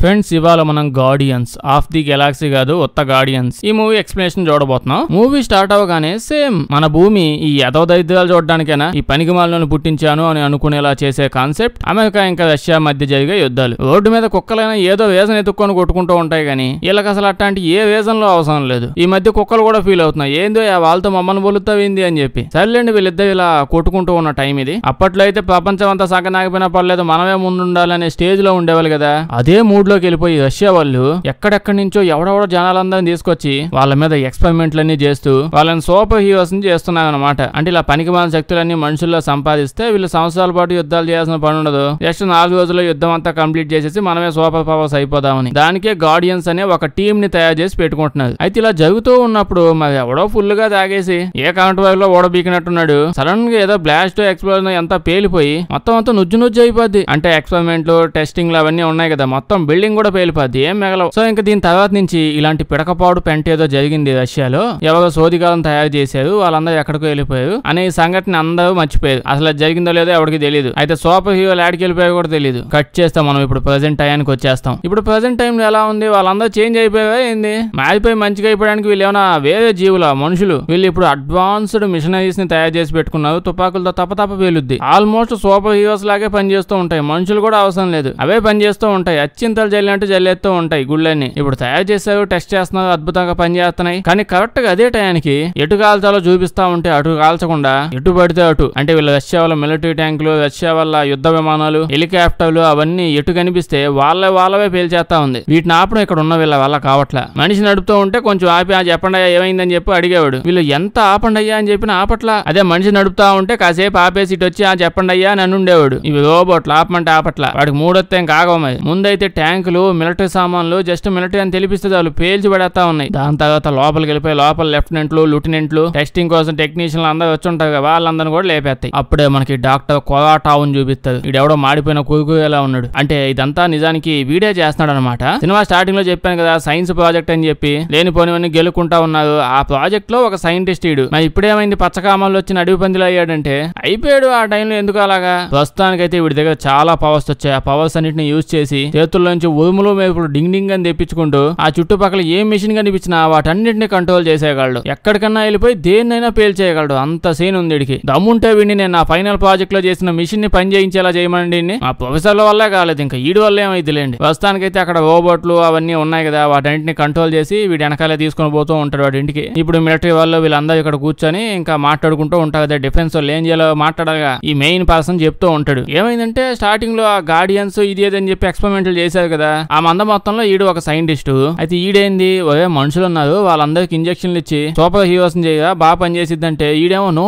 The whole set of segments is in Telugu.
ఫ్రెండ్స్, ఇవాళ మనం గార్డియన్స్ ఆఫ్ ది గెలాక్సీ కాదు, ఉత్త గార్డియన్స్ ఈ మూవీ ఎక్స్ప్లెనేషన్ చూడబోతున్నాం. మూవీ స్టార్ట్ అవగానే సేమ్ మన భూమి ఈ దరిద్రాలు చూడడానికైనా ఈ పనికిమాలను పుట్టించాను అని అనుకునేలా చేసే కాన్సెప్ట్. అమెరికా ఇంకా రష్యా మధ్య జరిగే యుద్ధాలు. రోడ్డు మీద కుక్కలైనా ఏదో రీజన్ ఎత్తుక్కొని కొట్టుకుంటూ ఉంటాయి కానీ వీళ్ళకి అసలు అట్లాంటి ఏ రీజన్ లో అవసరం లేదు. ఈ మధ్య కుక్కలు కూడా ఫీల్ అవుతున్నాయి, ఏందో వాళ్ళతో మమ్మల్ని బొలుతావింది అని చెప్పి. సర్లేండి, వీళ్ళిద్దరు ఇలా కొట్టుకుంటూ ఉన్న టైం ఇది. అప్పట్లో అయితే ప్రపంచం అంతా సగనాగిపోయినా పర్లేదు, మనమే ముందుండాలనే స్టేజ్ లో ఉండేవాళ్ళు కదా. అదే మూడ్ లోకి వెళ్ళిపోయి రష్యా వాళ్ళు ఎక్కడెక్కడి నుంచో ఎవడెవడో జనాలందరినీ తీసుకొచ్చి వాళ్ళ మీద ఎక్స్పెరిమెంట్లన్నీ చేస్తూ వాళ్ళని సూపర్ హీరోస్ ని చేస్తున్నారు అనమాట. అంటే ఇలా పనికిమాలిన శక్తులన్నీ మనుషుల్లో సంపాదిస్తే వీళ్ళు సంవత్సరాల పాటు యుద్ధాలు చేయాల్సిన పని ఉండదు. జస్ట్ 4 రోజుల్లో యుద్ధం అంతా కంప్లీట్ చేసేసి మనమే సూపర్ పవర్స్ అయిపోదామని దానికే గార్డియన్స్ అనే ఒక టీం ని తయారు చేసి పెట్టుకుంటున్నారు. అయితే ఇలా జరుగుతూ ఉన్నప్పుడు మరి ఎవడో ఫుల్ గా తాగేసి ఏ కరెంట్ వైర్ లో ఓడబీకినట్టున్నాడు. సడన్ గా ఏదో బ్లాస్ట్ ఎక్స్ప్లోజన్ అంతా పేలిపోయి మొత్తం అంతా నుజ్జు అయిపోద్ది. అంటే ఎక్స్పెరిమెంట్లు టెస్టింగ్లు అవన్నీ ఉన్నాయి కదా, మొత్తం బిల్డింగ్ కూడా పేలిపోద్ది, ఏం మిగలవు. సో ఇంకా దీని తర్వాత నుంచి ఇలాంటి పిడకపాడు పెంట ఏదో జరిగింది రష్యాలో. ఎవరో సోదిగాలను తయారు చేశారు, వాళ్ళందరూ ఎక్కడికో వెళ్ళిపోయారు అనే ఈ సంఘటన అందరూ మర్చిపోయారు. అసలు జరిగిందో లేదో ఎవరికి తెలియదు. అయితే సూపర్ హీరో యాడికి వెళ్ళిపోయారు కూడా తెలియదు. కట్ చేస్తాం మనం ఇప్పుడు ప్రెసెంట్ టైంకి వచ్చేస్తాం. ఇప్పుడు ప్రెసెంట్ టైం ఎలా ఉంది, వాళ్ళందరూ చేంజ్ అయిపోయారా ఏంది? మారిపోయి మంచిగా అయిపోవడానికి వీళ్ళు ఏమైనా వేరే జీవుల మనుషులు? వీళ్ళు ఇప్పుడు అడ్వాన్స్డ్ మిషనరీస్ ని తయారు చేసి పెట్టుకున్నారు. తుపాకులతో తప్ప పేలుద్ది. ఆల్మోస్ట్ సూపర్ హీరోస్ లాగే పనిచేస్తూ ఉంటాయి. మనుషులు కూడా అవసరం లేదు, అవే పనిచేస్తూ ఉంటాయి. అచ్చింతలు జల్లినట్టు జల్లేస్తూ ఉంటాయి గుళ్ళని. ఇప్పుడు తయారు చేశారు, టెస్ట్ చేస్తున్నారు, అద్భుతంగా పనిచేస్తున్నాయి. కానీ కరెక్ట్ గా అదే టయానికి ఎటు కాల్చాలో చూపిస్తా ఉంటే అటు కాల్చకుండా ఎటు పడితే అటు. అంటే వీళ్ళ రష్యా వల్ల మిలిటరీ ట్యాంకులు, రష్యా వల్ల యుద్ధ విమానాలు, హెలికాప్టర్లు అవన్నీ ఎటు కనిపిస్తే వాళ్ళవే పేల్చేస్తా ఉంది. వీటిని ఆపడం ఇక్కడ ఉన్న వీళ్ళ వల్ల కావట్లా. మనిషి నడుపుతూ ఉంటే కొంచెం ఆపి చెప్పండి అయ్యా ఏమైందని చెప్పి అడిగేవాడు. వీళ్ళు ఎంత ఆపండి అయ్యా అని చెప్పిన ఆపట్లా. అదే మనిషి నడుపుతా ఉంటే కాసేపు ఆపేసి ఇటు వచ్చి చెప్పండి అయ్యా అని అనుండేవాడు. ఇవి రోబోట్లు ఆపమంటే ఆపట్లా. వాడికి మూడొత్తే కాగమది. ముందైతే ట్యాంకులు, మిలిటరీ సామాన్లు జస్ట్ మిలిటరీ అని తెలిపిస్తే వాళ్ళు పేల్చి పడేస్తా ఉన్నాయి. దాని తర్వాత లోపలికి వెళ్ళిపోయి లోపల లెఫ్టినెంట్లు, లెఫ్టినెంట్లు, టెస్టింగ్ కోసం టెక్నీషియన్లు అందరూ వచ్చి ఉంటారు కదా, వాళ్ళందరినీ కూడా లేపేస్తాయి. అప్పుడే మనకి డాక్టర్ కొరాటావుని చూపిస్తారు. వీడెవడో మాడిపోయిన కురుకులా ఉన్నాడు. అంటే ఇదంతా నిజానికి వీడే చేస్తున్నాడు అనమాట. సినిమా స్టార్టింగ్ లో చెప్పాను కదా, సైన్స్ ప్రాజెక్ట్ అని చెప్పి లేనిపోనివన్నీ గెలుకుంటా ఉన్నారు. ఆ ప్రాజెక్ట్ లో ఒక సైంటిస్ట్ ఈడు. మరి ఇప్పుడేమైంది, పచ్చకామాల్లో వచ్చిన అడవి పందిలో అయ్యాడంటే అయిపోయాడు. ఆ టైంలో ఎందుకు అలాగా? ప్రస్తుతానికైతే వీడి దగ్గర చాలా పవర్స్ వచ్చాయి. ఆ పవర్స్ అన్నిటిని యూజ్ చేసి చేతుల్లోంచి ఉరుములు మేపులు డింగ్ డింగ్ అని తెప్పించుకుంటూ ఆ చుట్టుపక్కల ఏ మిషన్ కనిపించినా వాటన్నిటిని కంట్రోల్ చేసేయగలడు. ఎక్కడికన్నా వెళ్ళిపోయి దేన్నైనా పేల్చేయగలడు. అంత సీన్ ఉంది వీడికి. దమ్ముంటే వీడిని నేను నా ఫైనల్ ప్రాజెక్ట్ లో చేసిన మిషన్ ని పని చేయించేలా చేయమండి. ఆ ప్రొఫెసర్ల వల్లే కాలేదు, ఇంకా ఈడు వల్ల ఏమైందిలేండి. ప్రస్తుతానికైతే అక్కడ రోబోట్లు అవన్నీ ఉన్నాయి కదా, వాటన్నిటిని కంట్రోల్ చేసి వీడి వెనకాలే తీసుకుని పోతూ ఉంటాడు వాడి ఇంటికి. ఇప్పుడు మిలిటరీ వాళ్ళు వీళ్ళందరూ ఇక్కడ కూర్చొని ఇంకా మాట్లాడుకుంటూ ఉంటారు కదా, డిఫెన్స్ వాళ్ళు ఏం చేయాలో మాట్లాడగా ఈ మెయిన్ పర్సన్ చెప్తూ ఉంటాడు. ఏమైందంటే స్టార్టింగ్ లో ఆ గార్డియన్స్ ఇది ఏదని చెప్పి ఎక్స్పెరిమెంట్లు చేశారు కదా, ఆ మంద మొత్తంలో ఈడు ఒక సైంటిస్ట్. అయితే ఈడేంది, ఒరే మనుషులు ఉన్నారు వాళ్ళందరికి ఇంజక్షన్లు ఇచ్చి సూపర్ హీరోస్ చేయగా బాగా పనిచేసిద్దంటే ఈడేమో నో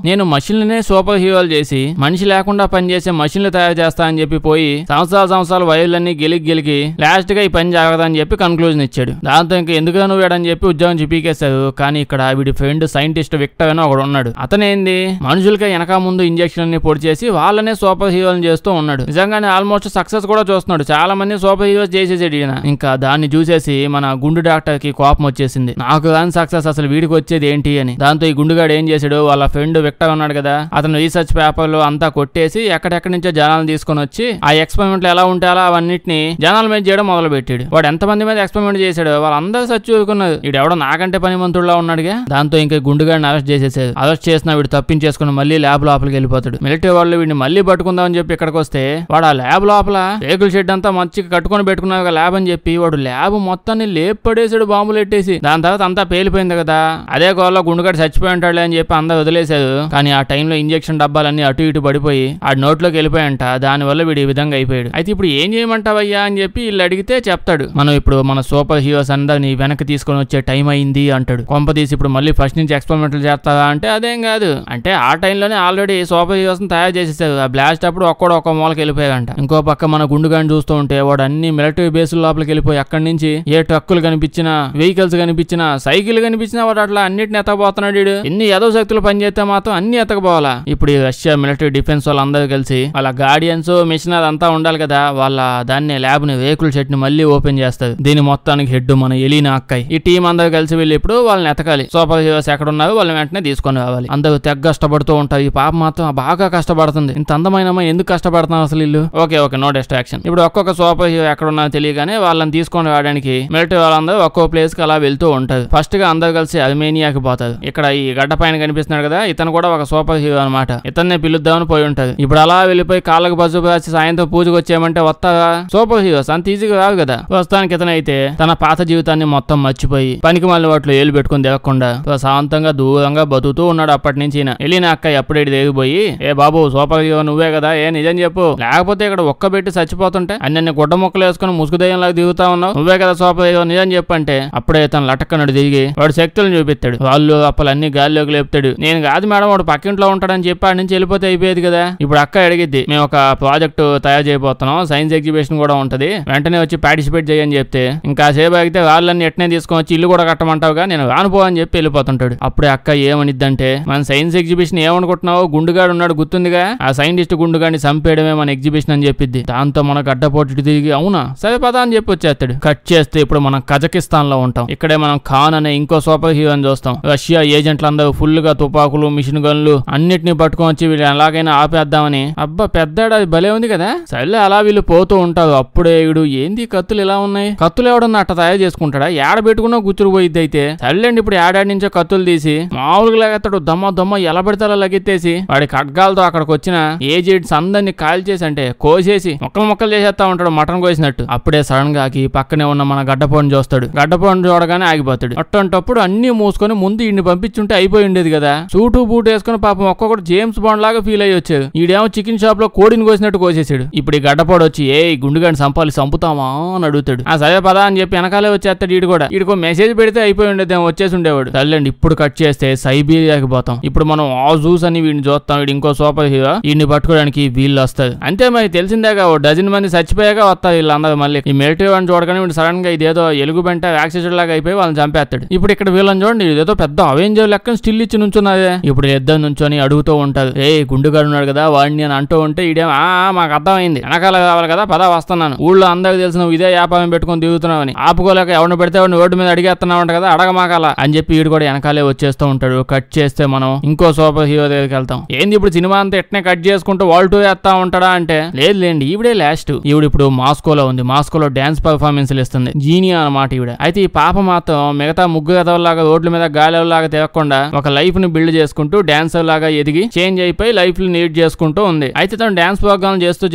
నేను మనుషులనే సూపర్ హీరోలు చేసి మనిషి లేకుండా పనిచేసే మనుషులు తయారు చేస్తా అని చెప్పి పోయి సంవత్సరాలు వైర్లన్నీ గెలికి లాస్ట్ గా ఈ పని జరగదని చెప్పి కన్క్లూజన్ ఇచ్చాడు. దాంతో ఇంకా ఎందుకు నువ్వేడని చెప్పి ఉద్యోగం చూపీకేశారు. కానీ ఇక్కడ వీడి ఫ్రెండ్ సైంటిస్ట్ విక్టర్ అని ఒకడు ఉన్నాడు. అతనేంది మనుషులకే వెనక ముందు ఇంజక్షన్ పొడి చేసి వాళ్ళనే సూపర్ హీరోలు చేస్తూ ఉన్నాడు. నిజంగానే ఆల్మోస్ట్ సక్సెస్ కూడా చూస్తున్నాడు. చాలా మంది సూపర్ హీరోస్ చేసేసాడు ఈయన. ఇంకా దాన్ని చూసేసి మన గుండు డాక్టర్ కి కోపం వచ్చేసింది. నాకు దాని సక్సెస్ అసలు వీడికి వచ్చేది ఏంటి అని. దాంతో ఈ గుండుగాడు ఏం చేశాడు, వాళ్ళ ఫ్రెండ్ విక్టర్ ఉన్నాడు కదా, అతను రీసెర్చ్ పేపర్లు అంతా కొట్టేసి ఎక్కడెక్కడి నుంచో జనాలను తీసుకొని వచ్చి ఆ ఎక్స్పెరిమెంట్లు ఎలా ఉంటాయో అవన్నిటిని జనాల మీద చేయడం మొదలు పెట్టాడు. వాడు ఎంతమంది మీద ఎక్స్పెరిమెంట్ చేశాడు వాళ్ళందరూ చచ్చుకున్నారు. వీడెవడో నాకంటే పనిమంతుడులా ఉన్నాడుగా. దాంతో ఇంకా గుండుగాడిని అరెస్ట్ చేసేసాడు. అరెస్ట్ చేసిన వీడు తప్పించేసుకుని మళ్ళీ ల్యాబ్ లోపలికి వెళ్ళిపోతాడు. మిలిటరీ వాళ్ళు వీడిని మళ్ళీ పట్టుకుందామని చెప్పి ఇక్కడికి వస్తే వాడు ఆ ల్యాబ్ లోపల రేకుల షెడ్ అంతా మంచిగా కట్టుకొని పెట్టుకున్నాడు ల్యాబ్ అని చెప్పి వాడు ల్యాబ్ మొత్తాన్ని లేపడేసాడు బాంబులు పెట్టేసి. దాని తర్వాత అంతా పేలిపోయింది కదా, అదే గోల్లో గుండుగాడు చచ్చిపోయి ఉంటాడు అని చెప్పి అందరూ వదిలేశారు. కానీ ఆ టైంలో ఇంజక్షన్ డబ్బాలన్నీ అటు ఇటు పడిపోయి ఆ నోట్లోకి వెళ్ళిపోయాంట. దాని వల్ల వీడు ఈ విధంగా అయిపోయాడు. అయితే ఇప్పుడు ఏం చేయమంటావయ్యా అని చెప్పి వీళ్ళు అడిగితే చెప్తాడు, మనం ఇప్పుడు మన సూపర్ హీరోస్ అందరినీ వెనక్కి తీసుకొని వచ్చే టైం అయింది అంటాడు. కొంపదీసి ఇప్పుడు మళ్ళీ ఫస్ట్ నుంచి ఎక్స్పెరిమెంట్లు చేస్తారా అంటే అదేం కాదు. అంటే ఆ టైంలోనే ఆల్రెడీ సూపర్ హీరోస్ తయారు చేసేసారు. ఆ బ్లాస్ట్ అప్పుడు ఒక్క మూలకి వెళ్ళిపోయాడంట. ఇంకో పక్క మన గుండుగాని చూస్తూ ఉంటే వాడు అన్ని మిలిటరీ బేసుల లోపలికి వెళ్ళిపోయి అక్కడి నుంచి ఏ ట్రక్కులు కనిపించినా, వెహికల్స్ కనిపించినా, సైకిల్ కనిపించినా వాడు అట్లా అన్నిటిని ఎత్తకపోతున్నాడు. ఎన్ని ఏదో శక్తులు పనిచేస్తే మాత్రం అన్ని ఎత్తకపోవాలా. ఇప్పుడు ఈ రష్యా మిలిటరీ డిఫెన్స్ వాళ్ళందరూ కలిసి వాళ్ళ గార్డియన్స్ మిషన్ అదంతా ఉండాలి కదా, వాళ్ళ దాన్ని ల్యాబ్ ని రేకుల షెడ్ ని మళ్ళీ ఓపెన్ చేస్తారు. దీని మొత్తానికి హెడ్ మన ఎలీనా అక్కయ్. ఈ టీం అందరూ కలిసి వెళ్ళి ఇప్పుడు వాళ్ళని ఎతకాలి. సూపర్ హీరోస్ ఎక్కడ ఉన్నారు వాళ్ళని వెంటనే తీసుకొని రావాలి. అందరూ తెగ కష్టపడుతూ ఉంటారు. ఈ పాప మాత్రం బాగా కష్టపడుతుంది. ఇంత అందమైన ఎందుకు కష్టపడుతున్నారు అసలు ఇల్లు? Okay no distraction. ఇప్పుడు ఒక్కొక్క సూపర్ సూపర్ హీరో ఎక్కడున్నా తెలియగానే వాళ్ళని తీసుకొని రావడానికి మిలిటరీ వాళ్ళందరూ ఒక్కో ప్లేస్ కి అలా వెళ్తూ ఉంటారు. ఫస్ట్ గా అందరు కలిసి అర్మేనియాకి పోతారు. ఇక్కడ ఈ గడ్డ పైన కనిపిస్తున్నాడు కదా, ఇతను కూడా ఒక సూపర్ హీరో అనమాట. ఇతన్నే పిలుద్దామని పోయి ఉంటారు. ఇప్పుడు అలా వెళ్ళిపోయి కాళ్ళకు పసుపు రాసి సాయంత్రం పూజకు వచ్చేయమంటే వస్తారా? సూపర్ హీరోస్ అంత ఈజీగా రాదు కదా. ప్రస్తుతానికి ఇతనైతే తన పాత జీవితాన్ని మొత్తం మర్చిపోయి పనికి మళ్ళీ వాటిలో ఏలు పెట్టుకుని తిరగకుండా ప్రశాంతంగా దూరంగా బతుకుతూ ఉన్నాడు. అప్పటి నుంచి వెళ్ళిన అక్క ఎప్పుడేటి దిగిపోయి, ఏ బాబు సూపర్ హీరో నువ్వే కదా, ఏ నిజం చెప్పు, లేకపోతే ఇక్కడ ఒక్క పెట్టి చచ్చిపోతుంటే అన్ని గుడ్డ మొక్కలు వేసుకుని ముసుగుదయ్యంలాగా దిగుతా ఉన్నావు, నువ్వే కదా సూపర్ హీరో, నిజం చెప్పంటే అప్పుడే తను లటక్కనడు దిగి వాడు శక్తులను చూపిస్తాడు. వాళ్ళు అప్పలు అన్ని గాల్లోకి లేపుతాడు. నేను కాదు మేడం వాడు పక్కింట్లో ఉంటాడని చెప్పి ఆడి నుంచి వెళ్ళిపోతే అయిపోయేది కదా. ఇప్పుడు అక్క అడిగిద్ది, మేము ఒక ప్రాజెక్ట్ తయారు చేయబోతున్నాం, సైన్స్ ఎగ్జిబిషన్ కూడా ఉంటది, వెంటనే వచ్చి పార్టిసిపేట్ చేయని చెప్తే ఇంకా సేపు ఆగితే వాళ్ళని ఎట్నే తీసుకొని వచ్చి ఇల్లు కూడా కట్టమంటావుగా, నేను రానుపో అని చెప్పి వెళ్ళిపోతుంటాడు. అప్పుడే అక్క ఏమనిద్దంటే, మన సైన్స్ ఎగ్జిబిషన్ ఏమనుకుంటున్నావు, గుండుగాడు ఉన్నాడు గుర్తుందిగా, ఆ సైంటిస్ట్ గుండుగాడిని చంపేయడమే మన ఎగ్జిబిషన్ అని చెప్పింది. దాంతో మన గడ్డపోటు తిరిగి అవునా సరే పదా అని చెప్పి వచ్చేస్తాడు. కట్ చేస్తే ఇప్పుడు మనం కజకిస్తాన్ లో ఉంటాం. ఇక్కడే మనం ఖాన్ అనే ఇంకో సూపర్ హీరో అని చూస్తాం. రష్యా ఏజెంట్లందరూ ఫుల్ గా తుపాకులు మిషన్ గన్లు అన్నిటిని పట్టుకొని వచ్చి వీళ్ళు ఎలాగైనా ఆపేద్దామని. అబ్బా పెద్దాడు అది భలే ఉంది కదా. సరే అలా వీళ్ళు పోతూ ఉంటారు. అప్పుడే వీడు ఏంది కత్తులు ఇలా ఉన్నాయి, కత్తులు ఎవడన్నా అట్ట తయారు చేసుకుంటాడా, ఏడ పెట్టుకున్నా గుర్తురు పోయిద్ది. అయితే సర్లేండి ఇప్పుడు ఏడాడి నుంచో కత్తులు తీసి మామూలుగా లాగెత్తాడు. దమ్మ ఎలా పడితే అలా లగెత్తేసి వాడి ఖడ్గాలతో అక్కడికి వచ్చిన ఏజెంట్స్ అందరినీ కాల్ చేసి అంటే కోసేసి మొక్కలు చేసేస్తా ఉంటాడు మటన్ కోసినట్టు. అప్పుడే సడన్ గా ఆగి పక్కనే ఉన్న మన గడ్డపోని చూస్తాడు. గడ్డపోని చూడగానే ఆగిపోతాడు. అట్టంటప్పుడు అన్ని మూసుకొని ముందు ఇన్ని పంపించుంటే అయిపోయి ఉండేది కదా. సూటు బూట్ వేసుకుని పాపం ఒక్కొక్కటి జేమ్స్ బాండ్ లాగా ఫీల్ అయ్యి వచ్చాడు. ఈడేమో చికెన్ షాప్ లో కోడిని కోసినట్టు కోసేసాడు. ఇప్పుడు ఈ గడ్డపోడు వచ్చి ఏ గుండుగాని చంపుతామా అని అడుగుతాడు. ఆ సరే పదా అని చెప్పి వెనకాలే వచ్చేస్తాడు. ఈడుకో మెసేజ్ పెడితే అయిపోయి ఉండేది, వచ్చేసి ఉండేవాడు. తల్లండి ఇప్పుడు కట్ చేస్తే సైబీరియాకి పోతాం. ఇప్పుడు మనం ఆ జూస్ అని వీడిని చూస్తాం. వీడు ఇంకో సూపర్ హీరో, వీడిని పట్టుకోవడానికి వీళ్ళు వస్తారు. అంతే మరి తెలిసిందేగా, ఓ డజన్ మంది చచ్చిపోయాక వస్తారు వీళ్ళందరూ. మళ్ళీ ఈ మిలిటరీ వాడిని చూడగానే వీడు సడన్ గా ఇదేదో ఎలుగుబంట రాక్షసుడు లాగా అయిపోయి వాళ్ళని చంపేస్తాడు. ఇప్పుడు ఇక్కడ వీళ్ళని చూడండి, ఇదేదో పెద్ద అవెంజర్ లెక్కన స్టిల్ ఇచ్చి నుంచున్నదే. ఇప్పుడు ఇద్దరు నుంచొని అడుగుతూ ఉంటారు, ఏ గుండుగాడు ఉన్నాడు కదా వాడిని అని అంటూ ఉంటే ఈడేమో మాకు అర్థమైంది, వెనకాల కావాలి కదా పదా వస్తున్నాను, ఊళ్ళో అందరికి తెలిసిన ఇదే వ్యాపారం పెట్టుకుని దిగుతున్నావు అని, ఆపుకోలేక ఎవరిని పెడితే వాడిని రోడ్డు మీద అడిగేస్తున్నావు అంట కదా, అడగమాకాల అని చెప్పి వీడు కూడా వెనకాలే వచ్చేస్తూ ఉంటాడు. కట్ చేస్తే మనం ఇంకో సూపర్ హీరో దగ్గరికి వెళ్తాం. ఏంది ఇప్పుడు సినిమా అంతా ఎట్నే కట్ చేసుకుంటూ వాల్టూ వేస్తా ఉంటాడా అంటే లేదులేండి ఈవిడే లాస్ట్. ఈవిడ ఇప్పుడు మాస్కోలో ఉంది. మాస్కోలో డాన్స్ పర్ఫార్మెన్స్లు ఇస్తుంది. జీనియా అన్నమాట ఈవిడ. అయితే ఈ పాప మాత్రం మిగతా ముగ్గురు కథవల్లాగా రోడ్ల మీద గాలిలాగా తిరగకుండా ఒక లైఫ్ ని బిల్డ్ చేసుకుంటూ డాన్సర్ లాగా ఎదిగి చేంజ్ అయిపోయి లైఫ్ ని లీడ్ చేసుకుంటూ ఉంది. అయితే తను డాన్స్ ప్రోగ్రామ్ చేస్తూ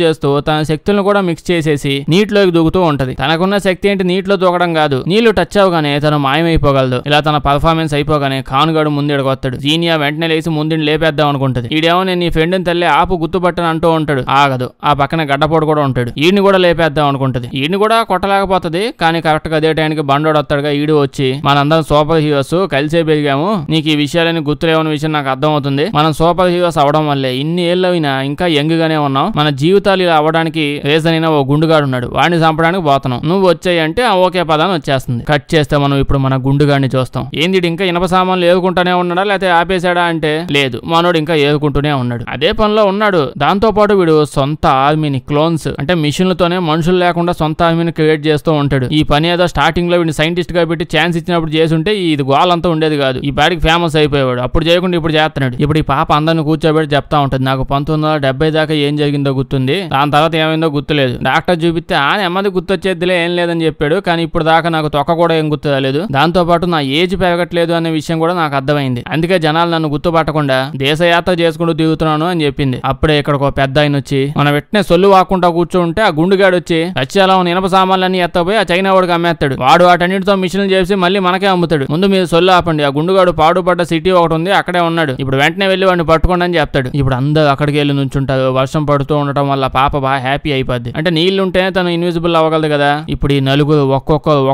తన శక్తులను కూడా మిక్స్ చేసేసి నీటిలోకి దూకుతూ ఉంటది. తనకున్న శక్తి ఏంటి నీటిలో దూకడం కాదు, నీళ్లు టచ్ అవగానే తను మాయమైపోగలదు. ఇలా తన పర్ఫార్మెన్స్ అయిపోగానే ఖాన్ గాడు ముందుకు వస్తాడు. జీనియా వెంటనే లేచి ముందుని లేపేద్దాం అనుకుంటది. ఈడేమో నేను నీ ఫ్రెండ్ తల్లి ఆపు గుర్తుపట్టని అంటూ ఉంటాడు. ఆగదు. ఆ పక్కన గడ్డపోటు కూడా ఉంటాడు. ఈడిని కూడా లేపేద్దాం అనుకుంటది. ఈడిని కూడా కొట్టలేకపోతుంది. కానీ కరెక్ట్ గా అదే టైంకి బండోడు వస్తాడుగా. ఈడు వచ్చి మనందరం సూపర్ హీరోస్ కలిసే పెరిగాము, నీకు ఈ విషయాలని గుర్తులేవని విషయం నాకు అర్థం అవుతుంది. మనం సూపర్ హీరోస్ అవడం వల్లే ఇన్ని ఏళ్ళు అయినా ఇంకా యంగ్ గానే ఉన్నాం. మన జీవితాలు ఇలా అవ్వడానికి రీజన్ అయినా ఓ గుండుగాడు ఉన్నాడు, వాడిని చంపడానికి పోతున్నాం, నువ్వు వచ్చాయంటే ఓకే పదాన్ని వచ్చేస్తుంది. కట్ చేస్తే మనం ఇప్పుడు మన గుండుగాడిని చూస్తాం. ఏంది ఇంకా ఇనప సామాన్లు ఏరుకుంటూనే ఉన్నాడా లేకపోతే ఆపేశాడా అంటే లేదు, మనోడు ఇంకా ఏరుకుంటూనే ఉన్నాడు. అదే పనిలో ఉన్నాడు. దాంతో పాటు వీడు సొంత ఆర్మీని క్లోన్స్ అంటే మిషన్లతోనే మనుషులు లేకుండా సొంత ఆర్మీని క్రియేట్ చేస్తూ ఉంటాడు. ఈ పని ఏదో స్టార్టింగ్ లో వీడిని సైంటిస్ట్ గా పెట్టి ఛాన్స్ ఇచ్చినప్పుడు చేసుంటే ఇది గోలంతా ఉండేది కాదు, ఈ పాటికి ఫేమస్ అయిపోయాడు. అప్పుడు చేయకుండా ఇప్పుడు చేస్తున్నాడు. ఇప్పుడు ఈ పాప అందరిని కూర్చోబెట్టి చెప్తా ఉంటది, నాకు 1970 దాకా ఏం జరిగిందో గుర్తుంది, దాని తర్వాత ఏమైందో గుర్తులేదు. డాక్టర్ చూపిస్తే నెమ్మది గుర్తొచ్చేదిలే ఏం లేదని చెప్పాడు, కానీ ఇప్పుడు దాకా నాకు తొక్క కూడా ఏం గుర్తు రాలేదు, దాంతో పాటు నా ఏజ్ పెరగట్లేదు అనే విషయం కూడా నాకు అర్థమైంది, అందుకే జనాలు నన్ను గుర్తుపట్టకుండా దేశయాత్ర చేసుకుంటూ దిగుతున్నాను అని చెప్పింది. అప్పుడే ఇక్కడ ఒక పెద్ద ఆయన వచ్చి మన వెంటనే సొల్లు వాక్కుంటా కూర్చుంటే ఆ గుండుగాడు వచ్చి రష్యాలో ఉన్న ఇనప సామాన్లన్నీ ఎత్తపోయి ఆ చైనా వాడికి అమ్మేస్తాడు. వాడు వాటన్నిటితో మిషన్లు చేసి మళ్ళీ మనకే అమ్ముతాడు. ముందు మీరు సొల్లు ఆపండి, ఆ గుండుగాడు పాడుపడ్డ సిటీ ఒకటి ఉంది అక్కడే ఉన్నాడు, ఇప్పుడు వెంటనే వెళ్ళి వాడిని పట్టుకోండి అని చెప్తాడు. ఇప్పుడు అందరూ అక్కడికి వెళ్ళి నుంచుంటారు. వర్షం పడుతూ ఉండటం వల్ల పాప బాగా హ్యాపీ అయిపోద్ది. అంటే నీళ్లు ఉంటేనే తను ఇన్విజిబుల్ అవ్వగలదు కదా. ఇప్పుడు ఈ నలుగురు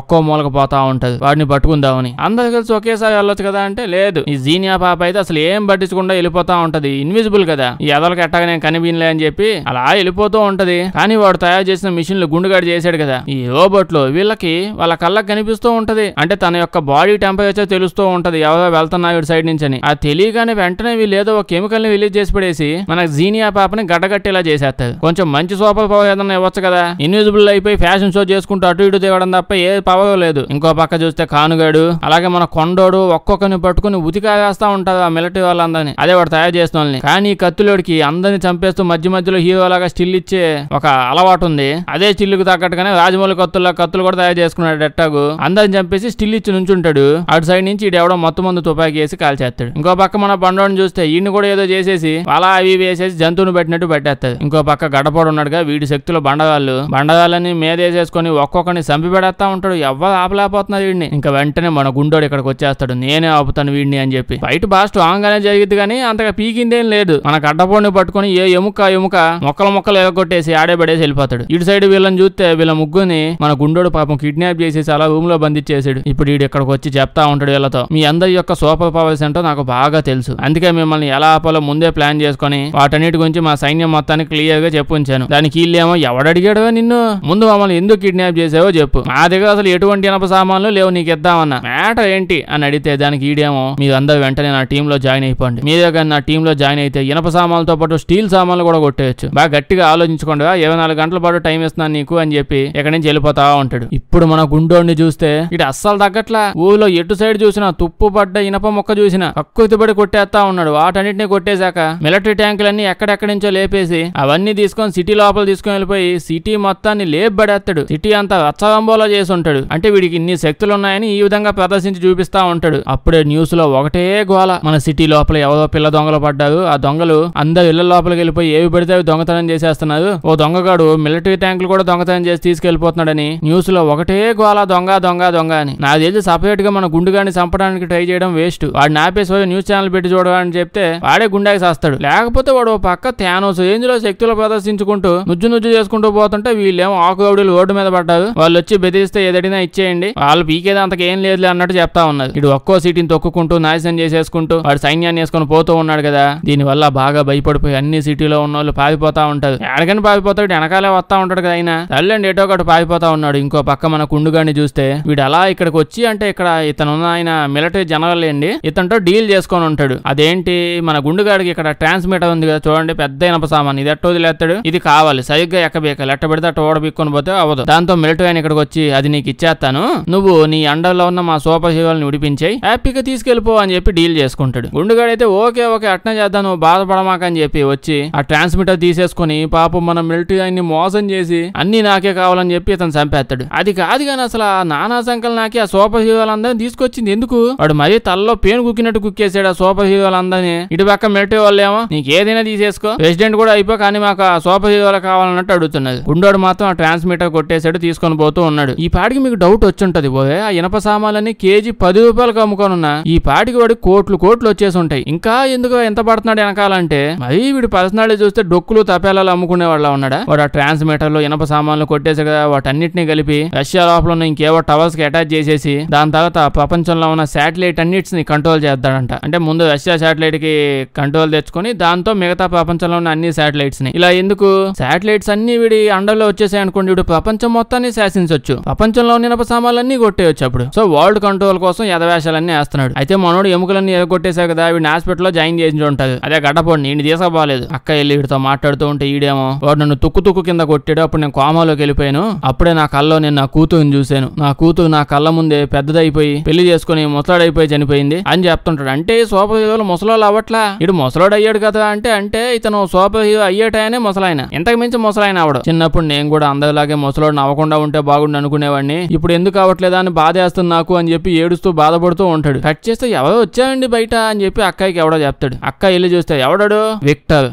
ఒక్కో మూలక పోతా ఉంటది వాడిని పట్టుకుందామని. అందరు కలిసి ఒకేసారి వెళ్ళొచ్చు కదా అంటే లేదు, ఈ జీనియా పాప అయితే అసలు ఏం పట్టించకుండా వెళ్ళిపోతా ఉంటది, ఇన్విజిబుల్ కదా, ఈ ఎదలకి ఎట్టగా నేను కనిపించలే అని చెప్పి అలా వెళ్ళిపోతూ ఉంటది. కానీ వాడు తయారు చేసిన మిషన్లు గుండుగాడు చేశాడు కదా, ఈ రోబోట్ లో వీళ్ళకి వాళ్ళ కళ్ళకి కనిపిస్తూ ఉంటది. అంటే తన యొక్క బాడీ టెంపరేచర్ తెలుస్తూ ఉంటది ఎవరో వెళ్తున్నా వీడి సైడ్ నుంచి అని. అది తెలియగానే వెంటనే వీళ్ళు ఏదో ఒక కెమికల్ ని రిలీజ్ చేసి పడేసి మన జీనియా పాపని గడ్డగట్టేలా చేసేస్తారు. కొంచెం మంచి సూపర్ పవర్ ఏదన్నా ఇవ్వచ్చు కదా, ఇన్విజిబుల్ అయిపోయి ఫ్యాషన్ షో చేసుకుంటూ అటు ఇటు దిగడం తప్ప ఏ పవర్ లేదు. ఇంకో పక్క చూస్తే ఖానుగాడు అలాగే మన కొండోడు ఒక్కొక్కరిని పట్టుకుని ఉతికా వేస్తా ఉంటారు ఆ మిలిటరీ వాళ్ళందరినీ, అదే వాడు తయారు చేసిన వాళ్ళని. కానీ కత్తులోడికి అందరిని చంపేస్తూ మధ్య మధ్యలో హీరో లాగా స్టిల్ ఇచ్చే ఒక అలవాటు ఉంది. అదే స్టిల్లుకు తగ్గట్టుగానే రాజమౌళి కత్తులు కూడా తయారు చేసుకున్నాడు. ఎట్టాగు అందరిని చంపేసి స్టిల్ ఇచ్చి నుంచుంటాడు. అటు సైడ్ నుంచి ఇడెవడో మొత్తం మందు తుపాకీ వేసి కాల్చేస్తాడు. ఇంకో పక్క మన బండోని చూస్తే ఈయన కూడా ఏదో చేసేసి అలా అవి వేసేసి జంతువుని పెట్టినట్టు పెట్టేస్తాడు. ఇంకో పక్క గడపడు ఉన్నాడుగా, వీడి శక్తులు బండగాళ్ళని మీదేసేసుకొని ఒక్కొక్కరిని చంపి పెడతా ఉంటాడు. ఎవ్వరు ఆపలేకపోతున్నారు వీడిని. ఇంకా వెంటనే మన గుండోడు ఇక్కడికి వచ్చేస్తాడు. నేనే ఆపుతాను వీడిని అని చెప్పి. ఫైట్ బాగా స్ట్రాంగ్ గానే జరిగింది కానీ అంతగా పీకిందేం లేదు. మన గడ్డపోడిని పట్టుకుని ఏ ఎముక మొక్కలు ఎగొట్టేసి ఆడే పడేసి వెళ్ళిపోతాడు. ఇటు సైడ్ వీళ్ళని చూస్తే వీళ్ళ ముగ్గురిని మన గుండోడు పాపం కిడ్నాప్ చేసేసి అలా రూమ్ లో బంధించేసాడు. ఇప్పుడు వీడు ఇక్కడికి వచ్చి చెప్తా ఉంటాడు వీళ్ళతో, మీ అందరి యొక్క సూపర్ పవర్స్ ఏంటో నాకు బాగా తెలుసు, అందుకే మిమ్మల్ని ఎలా ఆపాలో ముందే ప్లాన్ చేసుకుని వాటన్నిటి గురించి మా సైన్యం మొత్తానికి క్లియర్ గా చెప్పుంచాను. దానికి వీళ్ళేమో ఎవడడిగాడో నిన్ను, ముందు మమ్మల్ని ఎందుకు కిడ్నాప్ చేసావో చెప్పు, మా దగ్గర అసలు ఎటువంటి ఇనప సామాన్లు లేవు, నీకు ఇద్దామన్నా మ్యాటర్ ఏంటి అని అడిగితే దానికి ఈడేమో, మీరు అందరూ వెంటనే నా టీమ్ లో జాయిన్ అయిపోండి, మీరే కానీ నా టీమ్ లో జాయిన్ అయితే ఇనప సామాన్లతో పాటు స్టీల్ సామాన్లు కూడా కొట్టేయచ్చు, బాగా గట్టిగా ఆలోచించుకోండి, 24 గంటల పాటు టైం ఇస్తున్నాను నీకు అని చెప్పి ఎక్కడి నుంచి వెళ్ళిపోతా ఉంటాడు. ఇప్పుడు మన గుండోడిని చూస్తే ఇటు అస్సలు తగ్గట్లా, ఊళ్ళో ఎటు సైడ్ చూసినా తుప్పు పడ్డ ఇనప మొక్క చూసినా కక్కుతిపడి కొట్టేస్తా ఉన్నాడు. వాటన్నిటిని కొట్టేశాక మిలిటరీ ట్యాంకులన్నీ ఎక్కడెక్కడి నుంచో లేపేసి అవన్నీ తీసుకొని సిటీ లోపల తీసుకొని వెళ్ళిపోయి సిటీ మొత్తాన్ని లేపబడేస్తాడు. సిటీ అంతా రచ్చరంబోలా చేసి ఉంటాడు. అంటే వీడికి ఇన్ని శక్తులు ఉన్నాయని ఈ విధంగా ప్రదర్శించి చూపిస్తా ఉంటాడు. అప్పుడే న్యూస్ లో ఒకటే గోల, మన సిటీ లోపల ఎవరో పిల్ల దొంగలు పడ్డారు, ఆ దొంగలు అందరు ఇళ్ల లోపలికి వెళ్ళిపోయి ఏవి పడితే అవి దొంగతనం చేసేస్తున్నారు, ఓ దొంగగాడు మిలిటరీ ట్యాంకులు కూడా దొంగతనం చేసి తీసుకెళ్లిపోతున్నాడని న్యూస్ లో ఒకటే గోల, దొంగ దొంగ దొంగ అని. నాకు తెలిసి సపరేట్ గా మన గుండుగాడిని చంపడానికి ట్రై చేయడం వేస్ట్, వాడిని ఆపేసి న్యూస్ ఛానల్ పెట్టి చూడని చెప్తే వాడే గుండాకి చేస్తాడు. లేకపోతే వాడు పక్క థానోస్ రేంజ్ లో శక్తులు ప్రదర్శించుకుంటూ నుజ్జు చేసుకుంటూ పోతుంటే వీళ్ళేమో ఆకుగౌడులు రోడ్డు మీద పడ్డారు, వాళ్ళు వచ్చి బెదిరిస్తే ఏదడినా ఇచ్చేయండి, వాళ్ళు పీకేది అంతకేం లేదులే అన్నట్టు చెప్తా ఉన్నది. ఇటు ఒక్కో సిటీని తొక్కుకుంటూ నాశనం చేసేసుకుంటూ వాడు సైన్యాన్ని వేసుకొని పోతూ ఉన్నాడు కదా. దీని వల్ల బాగా భయపడిపోయి అన్ని సిటీలో ఉన్న వాళ్ళు పారిపోతా ఉంటారు. ఎడకని పారిపోతాడు, వెనకాలే వస్తా ఉంటాడు కదా ఆయన, తల్లండి ఏటో ఒకటి పారిపోతా ఉన్నాడు. ఇంకో పక్క మన కుండుగాడిని చూస్తే వీడు అలా ఇక్కడికి వచ్చి, అంటే ఇక్కడ ఇతనున్న ఆయన మిలిటరీ జనరల్ అండి, ఇతనితో డీల్ చేసుకొని ఉంటాడు. అదేంటి, మన గుండుగాడికి ఇక్కడ ట్రాన్స్మిటర్ ఉంది కదా చూడండి, పెద్ద ఇనప సామాన్, ఇది ఎట్టో వదిలేస్తాడు, ఇది కావాలి సరిగ్గా ఎక్కబేకాలి, ఎట్ట పెడితే అట్ట ఓడబిక్కొని పోతే అవ్వదు, దాంతో మిలిటరీ ఆయన ఇక్కడికి వచ్చి అది నీకు ఇచ్చేస్తాను, నువ్వు నీ అండర్లో ఉన్న మా సూపర్ హీరోని విడిపించాయి, హ్యాపీగా తీసుకెళ్లిపో అని చెప్పి డీల్ చేసుకుంటాడు. గుండుగాడైతే ఓకే అట్నే చేద్దాం, నువ్వు బాధపడమాక అని చెప్పి వచ్చి ఆ ట్రాన్స్మిటర్ తీసేసుకుని పాపం మన మిలిటరీ ఆయన్ని మోసం చేసి అన్ని నాకే కావాలని చెప్పి ఇతను చంపేస్తాడు. అది కాదు కానీ అసలు ఆ నానా సంకల్ నాకి ఆ సూపర్ హీరోలందరినీ తీసుకొచ్చింది ఎందుకు, వాడు మరీ తలలో పేను కుక్కినట్టు కుక్కేసాడు ఆ సూపర్ హీరోలందరినీ. ఇటు పక్క మిలిటరీ వాళ్ళేమో నీకు ఏదైనా తీసేసుకో, ప్రెసిడెంట్ కూడా అయిపో, కానీ మాకు ఆ సూపర్ హీరోలు కావాలన్నట్టు అడుగుతున్నది. గుండోడు మాత్రం ఆ ట్రాన్స్మిటర్ కొట్టేసాడు, తీసుకొని పోతూ ఉన్నాడు. ఈ పాటికి మీకు డౌట్ వచ్చుంటది, పోయే ఆ ఇనప సామాన్లన్నీ కేజీ 10 రూపాయలకు అమ్ముకోనున్నా ఈ పాటికి వాడి కోట్లు వచ్చేసి ఉంటాయి, ఇంకా ఎందుకు ఎంత పడుతున్నాడు వెనకాలంటే మరి వీడి పర్సనాలిటీ చూస్తే డొక్కులు తపేలాలు అమ్ముకునే వాళ్ళ ఉన్నాడా. వాడు ఆ ట్రాన్స్మిటర్ లో ఇనప సామాన్లు కొట్టేసి కదా వాటన్నిటిని కలిపి రష్యా లోపల ఉన్న ఇంకేవో టవర్స్ కి అటాచ్ చేసేసి దాని తర్వాత ప్రపంచంలో ఉన్న శాటిలైట్ అన్నిటిని కంట్రోల్ చేస్తాడంట. అంటే ముందు రష్యా శాటిలైట్ కి కంట్రోల్ తెచ్చుకొని దాంతో మిగతా ప్రపంచంలో ఉన్న అన్ని శాటిలైట్స్ ని, ఇలా ఎందుకు శాటిలైట్స్ అన్ని వీడి అండర్లో వచ్చేసాయి అనుకోండి, వీడు ప్రపంచం మొత్తాన్ని శాసించవచ్చు, ప్రపంచంలో ఉన్న ఇనప సామాన్లన్నీ కొట్టేయచ్చు అప్పుడు. సో వరల్డ్ కంట్రోల్ కోసం యథవేషాలన్నీ వేస్తున్నాడు. అయితే మనోడు ఎముకలన్నీ ఎరగొట్టేశారు కదా, వీడిని హాస్పిటల్ లో జాయిన్ చేసి ఉంటారు. అదే గడ్డపోండి ఈయన తీసుకోలేదు. అక్క వెళ్ళి వీడితో మాట్లాడుతూ ఉంటే ఈడేమో వాడు నన్ను తుక్కు కింద కొట్టాడు, అప్పుడు నేను కోమాలోకి వెళ్ళిపోయాను, అప్పుడే నా కల్లో నేను నా కూతురుని చూశాను, నా కూతురు నా కళ్ళ ముందే పెద్దదైపోయి పెళ్లి చేసుకుని ముసలాడైపోయి చనిపోయింది అని చెప్తుంటాడు. అంటే సూపర్ హీరోలు ముసలోళ్ళు అవ్వట్లా, ఇటు ముసలోడు అయ్యాడు కదా, అంటే ఇతను సూపర్ హీరో అయ్యేటాయనే ముసలాయన, ఇంతకు మించి ముసలాయన అవడం. చిన్నప్పుడు నేను కూడా అందరిలాగే ముసలోడు అవ్వకుండా ఉంటే బాగుండు అనుకునేవాడిని, ఇప్పుడు ఎందుకు అవ్వట్లేదా అని బాధేస్తుంది నాకు అని చెప్పి ఏడుస్తూ బాధపడుతూ ఉంటాడు. కట్ చేస్తే ఎవరో వచ్చాయండి బయట అని చెప్పి అక్కకి ఎవడో చెప్తాడు. అక్క వెళ్ళి చూస్తే ఎవడాడు, విక్టర్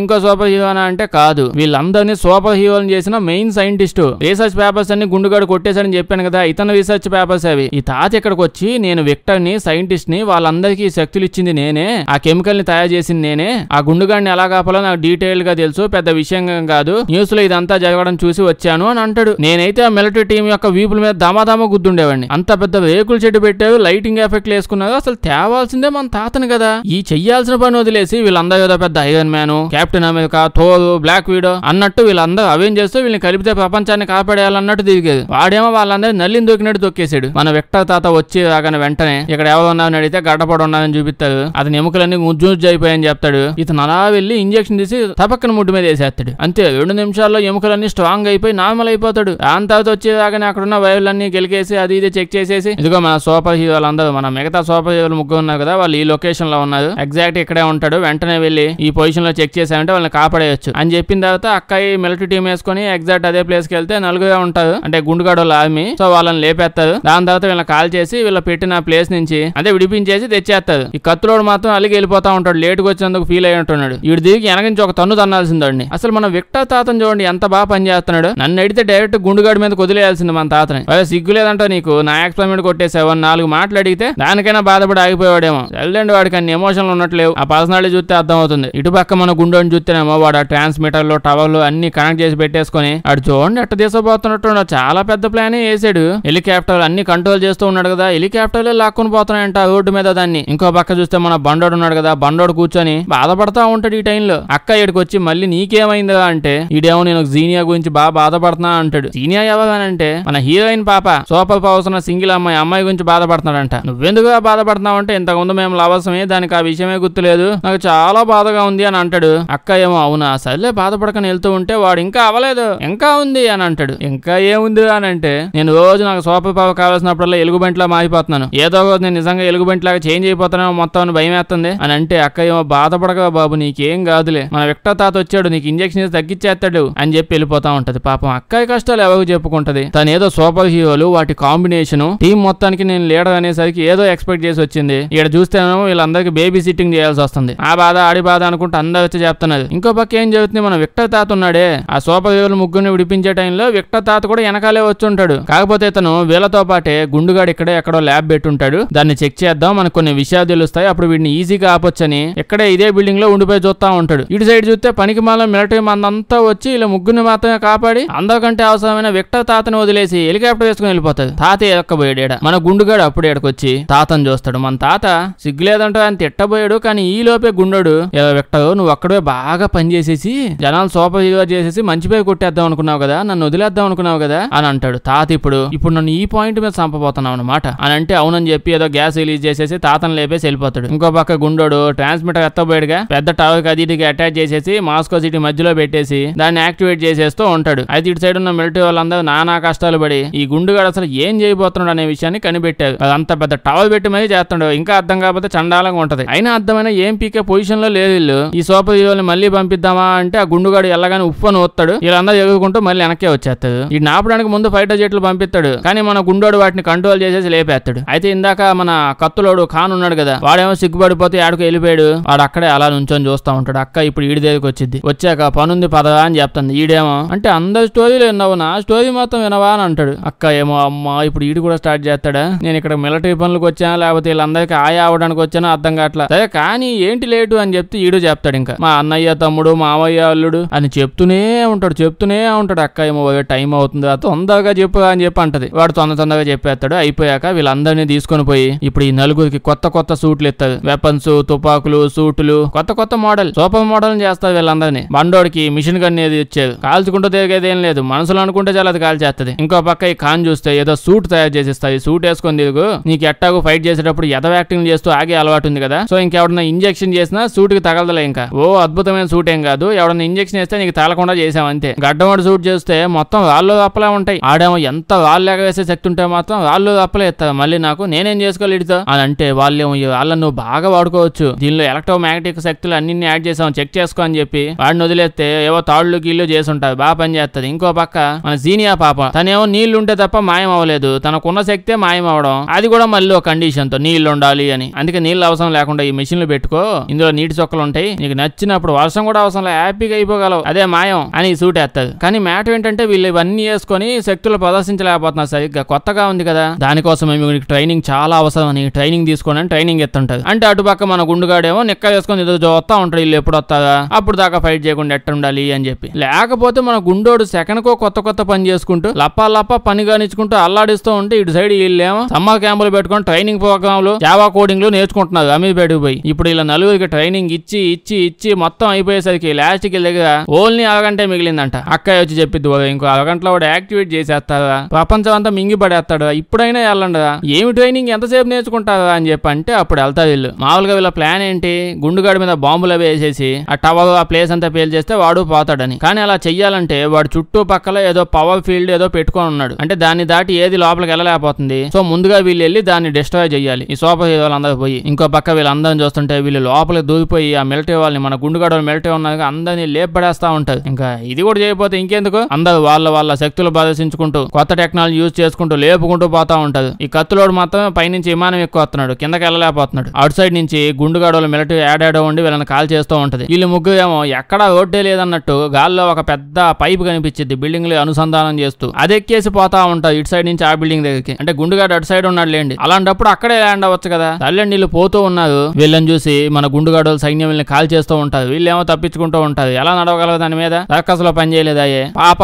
ఇంకో సూపర్ హీరోనా అంటే కాదు, వీళ్ళందరినీ సూపర్ హీరోని చేసిన మెయిన్ సైంటిస్ట్, రీసెర్చ్ పేపర్స్ అన్ని గుండుగాడు కొట్టేశాడని చెప్పాను కదా, ఇతను రీసెర్చ్ పేపర్స్ అవి. ఈ తాత ఇక్కడికి వచ్చి నేను విక్టర్ ని సైంటిస్ట్ ని, వాళ్ళందరికీ శక్తులు ఇచ్చింది నేనే, ఆ కెమికల్ ని తయారు చేసింది నేనే, ఆ గుండుగాడిని ఎలా కాపాలో నాకు డీటెయిల్ గా తెలుసు, పెద్ద విషయం కాదు, న్యూస్ లో ఇదంతా జరగడం చూసి వచ్చాను అని అంటాడు. నేనైతే ఆ మిలిటరీ టీం యొక్క వీపుల మీద దమాదమా గుద్దుండేవాడిని, అంత పెద్ద రేకుల చెట్టు పెట్టారు, లైటింగ్ ఎఫెక్ట్లు వేసుకున్నారు, అసలు తేవాల్సిందే మన తాతను కదా, ఈ చెయ్యాల్సిన పని వదిలేసి వీళ్ళందరూ ఏదో పెద్ద Iron Man, Captain America, Thor, Black Widow అన్నట్టు వీళ్ళందరూ అవేం చేస్తూ వీళ్ళని కలిపితే ప్రపంచాన్ని కాపాడేయాలన్నట్టు తిరిగేది. వాడేమో వాళ్ళందరూ నల్లిని దొక్కినట్టు తొక్కేసాడు. మన విక్టర్ తాత వచ్చి రాగానే వెంటనే ఇక్కడ ఎవరు ఉన్నారని అడిగితే గడ్డపడి ఉన్నారని చూపిస్తాడు. అతని ఎముకలన్నీ ముజ్జు అయిపోయాయని చెప్తాడు. ఇతను అలా వెళ్ళి ఇంజక్షన్ తీసి తపక్కన ముడ్డు మీద వేసేస్తాడు. అంతే 2 నిమిషాల్లో ఎముకలన్నీ స్ట్రాంగ్ అయిపోయి నార్మల్ అయిపోతాడు. దాని తర్వాత వచ్చి రాగానే అక్కడ ఉన్న వైర్లన్నీ గెలికేసి అది ఇది చెక్ చేసేసి ఇదిగో మన సూపర్ హీరోలు అందరూ, మన మిగతా సూపర్ హీరోలు ముగ్గురు ఉన్నారు కదా, వాళ్ళు ఈ లొకేషన్ లో ఉన్నారు, ఎగ్జాక్ట్ ఇక్కడే ఉంటాడు, వెంటనే వెళ్ళి ఈ పొజిషన్ లో చెక్ చేసామంటే వాళ్ళని కాపాడేయచ్చు అని చెప్పిన తర్వాత అక్కయ్య మిలిటరీ టీం వేసుకొని తీసుకొని ఎగ్జాక్ట్ అదే ప్లేస్ కి వెళ్తే నలుగురే ఉంటారు, అంటే గుండుగాడు ఆర్మీ. సో వాళ్ళని లేపేస్తారు. దాని తర్వాత వీళ్ళని కాల్ చేసి వీళ్ళ పెట్టిన ప్లేస్ నుంచి అదే విడిపించేసి తెచ్చేస్తారు. ఈ కత్తులోడు మాత్రం అలిగి వెళ్ళిపోతా ఉంటాడు, లేటుగా వచ్చినందుకు ఫీల్ అయి ఉంటున్నాడు. వీడి దిగి వెనక నుంచి ఒక తన్ను తన్నాల్సిందండి. అసలు మన విక్టర్ తాతను చూడండి ఎంత బాగా పనిచేస్తున్నాడు. నన్ను అడిగితే డైరెక్ట్ గుండుగాడి మీద వదిలేయాల్సింది మన తాతని. అదే సిగ్గు లేదంట నీకు, నా ఎక్స్పెరిమెంట్ కొట్టేసావు 4 మాటలు అడిగితే దానికైనా బాధపడి ఆగిపోయాడేమో. వెళ్ళండి, వాడికి అన్ని ఎమోషన్లు ఉన్నట్లేవు. ఆ పర్సనాలిటీ చూస్తే అర్థం అవుతుంది. ఇటు పక్క మన గుండోని చూస్తేనేమో వాడు ఆ ట్రాన్స్మిటర్లు టవర్లు అన్ని కనెక్ట్ చేసి పెట్టేసుకుని అటు చూడండి ఎట్ట తీసుకోబోతున్నట్టు చాలా పెద్ద ప్లాన్ వేసాడు. హెలికాప్టర్ అన్ని కంట్రోల్ చేస్తూ ఉన్నాడు కదా, హెలికాప్టర్లే లాక్కుని పోతున్నాయంట రోడ్డు మీద దాన్ని. ఇంకో పక్క చూస్తే మన బండోడు ఉన్నాడు కదా, బండోడు కూర్చొని బాధపడతా ఉంటాడు ఈ టైంలో. అక్క ఇక్కడికి వచ్చి మళ్ళీ నీకేమైందా అంటే ఈడేమో నేను జీనియా గురించి బాగా బాధపడుతున్నా అంటాడు. జీనియా ఎవరంటే మన హీరోయిన్ పాప, సూపర్ పవర్స్ ఉన్న సింగిల్ అమ్మాయి గురించి బాధపడుతున్నాడంట. నువ్వెందుకుగా బాధపడుతున్నావు అంటే ఇంతకుముందు మేము లవర్సమే, దానికి ఆ విషయమే గుర్తులేదు, నాకు చాలా బాధగా ఉంది అని అంటాడు. అక్క ఏమో అవునా సర్లే బాధపడకని వెళ్తూ ఉంటే వాడు ఇంకా అవ్వలేదు ఇంకా ఉంది అని అంటాడు. ఇంకా ఏముంది అని అంటే నేను రోజు నాకు సూపర్ పవర్ కావాల్సినప్పుడల్లా ఎలుగుబంటిలా మారిపోతున్నాను, ఏదో రోజు నేను నిజంగా ఎలుగుబంటిలాగా చేంజ్ అయిపోతానో మొత్తం భయం వేస్తుంది అని అంటే అక్క ఏమో బాధపడక బాబు నీకేం కాదులే, మన విక్టర్ తాత వచ్చాడు నీకు ఇంజక్షన్ తగ్గించేస్తాడు అని చెప్పి వెళ్ళిపోతా ఉంటది. పాపం అక్కయ్య కష్టాలు ఎవరికి చెప్పుకుంటది. తను ఏదో సూపర్ హీరోలు వాటి కాంబినేషన్ టీం మొత్తానికి నేను లీడర్ అనేసరికి ఏదో ఎక్స్పెక్ట్ చేసి వచ్చింది. ఇక్కడ చూస్తేనేమో వీళ్ళందరికీ బేబీ సిట్టింగ్ చేయాల్సి వస్తుంది. ఆ బాధ ఆడి బాధ అనుకుంటే అందరూ వచ్చి చెప్తున్నారు. ఇంకో పక్క ఏం జరుగుతుంది, మన విక్టర్ తాత ఉన్నాడే ఆ సూపర్ హీరోలు ముగ్గురిని విడిపించే టైంలో విక్టర్ తాత కూడా వెనకాలే వచ్చి ఉంటాడు. కాకపోతే తను వీళ్ళతో పాటే గుండుగాడు ఇక్కడే ఎక్కడో ల్యాబ్ పెట్టుంటాడు, దాన్ని చెక్ చేద్దాం మనకు కొన్ని విషయాలు తెలుస్తాయి, అప్పుడు వీడిని ఈజీగా ఆపొచ్చని ఇక్కడే ఇదే బిల్డింగ్ లో ఉండిపోయి చూస్తా ఉంటాడు. ఇటు సైడ్ చూస్తే పనికి మాల మిలిటరీ మందంతా వచ్చి ఇలా ముగ్గురిని మాత్రమే కాపాడి అందరికంటే అవసరమైన విక్టర్ తాతను వదిలేసి హెలికాప్టర్ వేసుకుని వెళ్ళిపోతాడు. తాత ఎక్కబోయాడు. మన గుండుగాడు అప్పుడు ఎక్కడికొచ్చి తాతను చూస్తాడు. మన తాత సిగ్గులేదంటూ ఆయన తిట్టబోయాడు. కానీ ఈ లోపే గుండోడు విక్టర్ నువ్వు అక్కడే బాగా పనిచేసేసి జనాలు సూపర్ హీరో చేసేసి మంచి పేరు కొట్టేద్దాం అనుకున్నావు కదా, నన్ను వదిలేద్దాం అనుకున్నావు కదా అని అంటాడు. తాత ఇప్పుడు నన్ను ఈ పాయింట్ మీద చంపబోతున్నావు అనమాట అని అంటే అవునని చెప్పి ఏదో గ్యాస్ రిలీజ్ చేసేసి తాతను లేపేసి వెళ్ళిపోతాడు. ఇంకో పక్క గుండోడు ట్రాన్స్మిటర్ ఎత్తబోయాడుగా పెద్ద టవర్ కి అదిటికి అటాచ్ చేసేసి మాస్కో సిటీ మధ్యలో పెట్టేసి దాన్ని యాక్టివేట్ చేసేస్తూ ఉంటాడు. అయితే ఇటు సైడ్ ఉన్న మిలిటరీ వాళ్ళందరూ నానా కష్టాలు పడి ఈ గుండుగాడు అసలు ఏం చేయబోతున్నాడు అనే విషయాన్ని కనిపెట్టారు. అంత పెద్ద టవర్ పెట్టి మరీ చేస్తాడు. ఇంకా అర్థం కాకపోతే చండాలంగా ఉంటది. అయినా అర్థమైన ఏం పీకే పొజిషన్ లో లేదు వీళ్ళు. ఈ సూపర్ హీరోని మళ్ళీ పంపిద్దామా అంటే ఆ గుండుగాడు ఎల్లగానే ఉప్పని వస్తాడు. వీళ్ళందరూ ఎగురుకుంటూ మళ్ళీ వెనక్కే వచ్చేస్తాడు. ఈ నాపడానికి ముందు ఫైటర్ జెట్లు పంపిస్తాడు. కానీ మన గుండోడు వాటిని కంట్రోల్ చేసేసి లేపేస్తాడు. అయితే ఇందాక మన కత్తులోడు ఖాన్ ఉన్నాడు కదా, వాడేమో సిగ్గుపడిపోతే ఆడకు వెళ్ళిపోయాడు. వాడు అక్కడే అలా నుంచొని చూస్తా ఉంటాడు. అక్క ఇప్పుడు ఈడి దగ్గరికి వచ్చింది. వచ్చాక పనుంది పదవా అని చెప్తుంది. ఈడేమో అంటే అందరి స్టోరీలు విన్నావు, నా స్టోరీ మొత్తం వినవా అని అంటాడు. అక్క ఏమో అమ్మా ఇప్పుడు ఈడు కూడా స్టార్ట్ చేస్తాడా, నేను ఇక్కడ మిలిటరీ పనులకు వచ్చానా లేకపోతే వీళ్ళందరికీ ఆయా అవడానికి వచ్చానో అర్థం కావట్లా. సరే కానీ ఏంటి లేటు అని చెప్తే ఈడు చెప్తాడు. ఇంకా మా అన్నయ్య తమ్ముడు మావయ్య అల్లుడు అని చెప్తూనే ఉంటాడు. అక్క ఏమో టైం అవుతుంది తొందరగా చెప్పు అని చెప్పి అంటది. వాడు తొందరగా చెప్పేస్తాడు. అయిపోయాక వీళ్ళందరినీ తీసుకొని పోయి ఇప్పుడు ఈ నలుగురికి కొత్త సూట్లు ఇస్తారు. వెపన్స్, తుపాకులు, సూట్లు కొత్త మోడల్ సూపర్ మోడల్ చేస్తారు వీళ్ళందరినీ. బండోడికి మిషన్ గన్ ఏది ఇచ్చారు, కాల్చుకుంటూ తిరిగేది ఏం లేదు, మనసులో అనుకుంటే చాలా అది కాల్చేస్తుంది. ఇంకో పక్క ఈ ఖాన్ చూస్తే ఏదో సూట్ తయారు చేసిస్తాయి. సూట్ వేసుకొని తిరుగు, నీకు ఎట్టాగు ఫైట్ చేసేటప్పుడు ఎదవ యాక్టింగ్ చేస్తూ ఆగే అలవాటు ఉంది కదా, సో ఇంకెవడన్నా ఇంజెక్షన్ చేసినా సూట్ కి తగలదలే. ఇంకా ఓ అద్భుతమైన సూట్ ఏం కాదు, ఎవడన్నా ఇంజెక్షన్ వేస్తే నీకు తగలకుండా చేసాం అంతే. గడ్డవాడు సూట్ చేస్తే మొత్తం రాళ్ళు అప్పలే ఉంటాయి. ఆడేమో ఎంత రాళ్ళు ఎగవేసే శక్తి ఉంటే మాత్రం రాళ్ళు అప్పలే ఎత్తారు. మళ్ళీ నాకు నేనేం చేసుకోవాలి ఇడితో అని అంటే వాళ్ళేమో వాళ్ళని నువ్వు బాగా వాడుకోవచ్చు, దీనిలో ఎలక్ట్రోమాగ్నెటిక్ శక్తులు అన్ని యాడ్ చేసాం చెక్ చేసుకో అని చెప్పి వాడిని వదిలేస్తే ఏవో తాళ్ళు గీళ్ళు చేసి ఉంటారు, బాగా పని చేస్తుంది. ఇంకో పక్క మన జీనియా పాప తనేమో నీళ్లు ఉంటే తప్ప మాయం అవ్వలేదు, తనకున్న శక్తే మాయం అవడం, అది కూడా మళ్ళీ ఒక కండిషన్ తో నీళ్లు ఉండాలి అని. అందుకే నీళ్ళు అవసరం లేకుండా ఈ మిషన్లు పెట్టుకో, ఇందులో నీటి చొక్కలు ఉంటాయి, నీకు నచ్చినప్పుడు వర్షం కూడా అవసరం లేదు, హ్యాపీగా అయిపోగలవు, అదే మాయం అని సూట్ వేస్తుంది. కానీ మ్యాటర్ ఏంటంటే వీళ్ళు ఇవన్నీ వేసుకొని శక్తులు ప్రదర్శించలేకపోతున్నారు. సరిగ్గా కొత్తగా ఉంది కదా, దానికోసం మీకు ట్రైనింగ్ చాలా అవసరం అని ట్రైనింగ్ తీసుకోండి ట్రైనింగ్ ఎత్తుంటది. అంటే అటుపక్క మన గుండుగాడేమో నిక్క వేసుకొని ఎదురు చూస్తా ఉంటాడు, వీళ్ళు ఎప్పుడు వస్తారా అప్పుడు దాకా ఫైట్ చేయకుండా ఎట్ట ఉండాలి అని చెప్పి. లేకపోతే మన గుండోడు సెకండ్ కో కొత్త పని చేసుకుంటూ లప్ప పని కానిచ్చుకుంటూ అల్లాడిస్తూ ఉంటే ఇటు సైడ్ వీళ్ళేమో సమ్మర్ క్యాంపులు పెట్టుకొని ట్రైనింగ్ ప్రోగ్రాంలు జావా కోడింగ్ నేర్చుకుంటున్నారు అమీర్పేటకు పోయి. ఇప్పుడు ఇలా నలుగురికి ట్రైనింగ్ ఇచ్చి మొత్తం అయిపోయేసరికి లాస్ట్ కి దగ్గర ఓన్లీ అరగంటే మిగిలిందంట. అక్కయ్య వచ్చి చెప్పిద్ది ఇంకో అరగంటలో వాడు యాక్టివేట్ చేసేస్తారా, ప్రపంచం అంతా మింగి పడేస్తాడు, ఇప్పుడైనా వెళ్ళండా, ఏమి ట్రైనింగ్ ఎంతసేపు నేర్చుకుంటారా అని చెప్పి అంటే అప్పుడు వెళ్తారు వీళ్ళు. మామూలుగా వీళ్ళ ప్లాన్ ఏంటి, గుండుగాడి మీద బాంబులు అవి వేసేసి ఆ టవర్ ఆ ప్లేస్ అంతా పేల్ చేస్తే వాడు పోతాడని. కానీ అలా చెయ్యాలంటే వాడు చుట్టూ పక్కల ఏదో పవర్ ఫీల్డ్ ఏదో పెట్టుకొని ఉన్నాడు, అంటే దాన్ని దాటి ఏది లోపలికి వెళ్ళలేకపోతుంది. సో ముందుగా వీళ్ళు వెళ్ళి దాన్ని డిస్ట్రాయ్ చేయాలి ఈ సూపర్ హీరోలు అందరూ పోయి. ఇంకో పక్క వీళ్ళందరిని చూస్తుంటే వీళ్ళు లోపలికి దూరిపోయి ఆ మిలిటరీ వాళ్ళని, మన గుండుగాడు మిలిటరీ ఉన్నది అందరినీ లేపడేస్తా ఉంటారు. ఇంకా ఇది కూడా చేయకపోతే ఇంకెందుకు అందరూ వాళ్ళ శక్తులు ప్రదర్శించుకుంటూ కొత్త టెక్నాలజీ యూజ్ చేసుకుంటూ లేపుకుంటూ పోతా ఉంటది. ఈ కత్తులోడు మాత్రం పైనుంచి విమానం ఎక్కువ వస్తున్నాడు, కిందకి వెళ్ళలేకపోతున్నాడు. అవుట్ సైడ్ నుంచి గుండుగాడోలు మిలిటరీ యాడ్ ఉండి వీళ్ళని కాల్ చేస్తూ ఉంటది. వీళ్ళు ముగ్గురు ఏమో ఎక్కడా రోడ్డే లేదన్నట్టు గాల్లో ఒక పెద్ద పైప్ కనిపించింది బిల్డింగ్ లో అనుసంధానం చేస్తూ అది ఎక్కేసి పోతా ఉంటారు ఇటు సైడ్ నుంచి ఆ బిల్డింగ్ దగ్గరికి. అంటే గుండుగాడు అటు సైడ్ ఉన్నాడు లేండి. అలాంటప్పుడు అక్కడే ల్యాండ్ అవ్వచ్చు కదా. తల్లి వీళ్ళు పోతూ ఉన్నారు. వీళ్ళని చూసి మన గుండుగాడోలు సైన్యం వీళ్ళని కాల్ చేస్తూ ఉంటారు. వీళ్ళేమో తప్పించుకుంటూ ఉంటారు. ఎలా నడవగలరు దాని మీద? సర్కస్లో పని చేయలేదు అయ్యే పాప